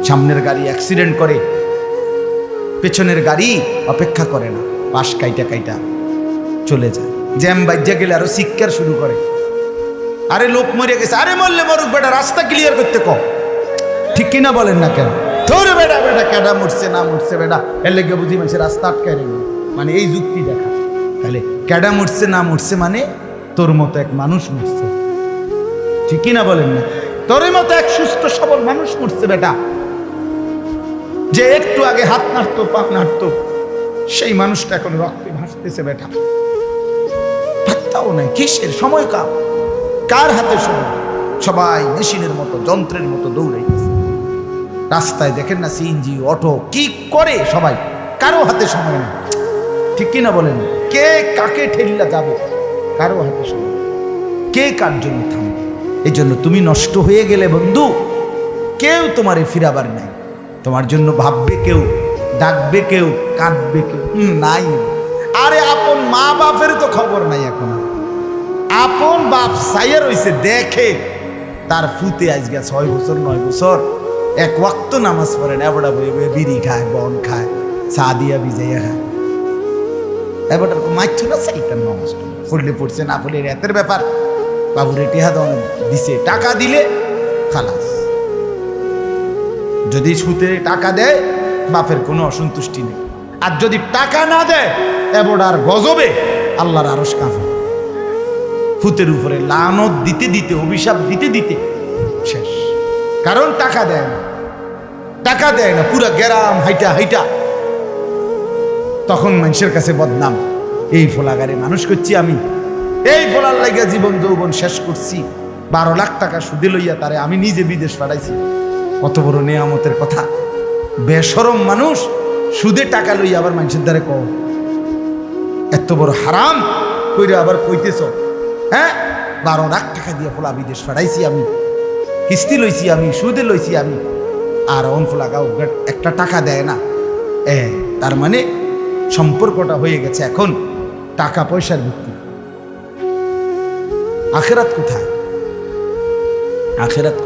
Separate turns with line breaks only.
সামনের গাড়ি অ্যাক্সিডেন্ট করে, পেছনের গাড়ি অপেক্ষা করে না, পাশ কাইটা কাইটা চলে যায়। জ্যাম বাজ্যা গেলে আরো চিৎকার শুরু করে, আরে লোক মরে গেছে, আরে মরলে মরুক বেটা, রাস্তা ক্লিয়ার করতে কম। ঠিক কিনা বলেন না কেন? ধরে বেটা বেটা কেডা মরছে না মরছে বেটা, এর লেগে বুঝি মানুষের রাস্তা আটকায় রেখে, মানে এই যুক্তি দেখা। তাহলে কেডা মরছে না মরছে মানে তোর মতো এক মানুষ মরছে। ঠিক কিনা বলেন না? তোর মতো এক সুস্থ সবল মানুষ মরছে বেটা, যে একটু আগে হাত নাড়তো পা নাড়তো, সেই মানুষটা এখন রক্তে ভাসতেছে বেটা। ভাবতাও নাই কিসের সময়, কার হাতে সময়? সবাই মেশিনের মতো যন্ত্রের মতো দৌড়াইতেছে। রাস্তায় দেখেন না সিএনজি অটো কি করে সবাই, কারো হাতে সময় নেই। ঠিক কিনা বলেন? কে কাকে ঠেলিয়া যাবে, কারো হাতে সময় নেই। কে কার জন্য থামবে? এই জন্য তুমি নষ্ট হয়ে গেলে বন্ধু, কেউ তোমারে ফিরাবার নাই। তোমার জন্য ভাববে কেউ, ডাকবে কেউ, কাঁদবে কেউ নাই। আরে আপন মা বাপের তো খবর নাই এখন। আপন বাপ সাইয়া রইছে, দেখে তার ফুতে আজকে 6 বছর 9 বছর এক ওয়াক্ত নামাজ পড়ে না, এবড়া বয়ে বয়ে বিড়ি খায়, বন খায়, চা দিয়া ভিজাইয়া খায়। এবারটা মাইছ না চাইতাম নামাজ পড়লে পড়ছে, না পড়লে রাতের ব্যাপার। বাবুরে টিহা দিছে, টাকা দিলে খালাস। যদি সুতে টাকা দেয় বাপের কোনো অসন্তুষ্টি নেই, আর যদি টাকা না দেয় এবড়ার গজবে আল্লাহর আরশ কাঁপে। ফুতের উপরে লানত দিতে দিতে, অভিশাপ দিতে দিতে শেষ। কারণ টাকা দেয় না, টাকা দেয় না, পুরা গ্রাম হাইটা হাইটা তখন মানুষের কাছে বদনাম। এই ফোলাগারে মানুষ করছি আমি, এই ফোলার লাগিয়া জীবন যৌবন শেষ করছি, 12 লাখ টাকা সুদে লইয়া তারে আমি নিজে বিদেশ পাঠাইছি। কত বড় নেয়ামতের কথা! বেশরম মানুষ সুদে টাকা লইয়া আবার মানুষের দ্বারে কও, এত বড় হারাম কইরা আবার কইতেছ। হ্যাঁ, 12 লাখ টাকা দিয়ে ফোলা বিদেশ পাঠাইছি আমি, কিস্তি লইছি আমি, সুদে লইছি আমি, আর অন ফোলা গাও একটা টাকা দেয় না। তার মানে সম্পর্কটা হয়ে গেছে এখন টাকা পয়সার ভিত্তি। আখেরাত কোথায়? আখেরাত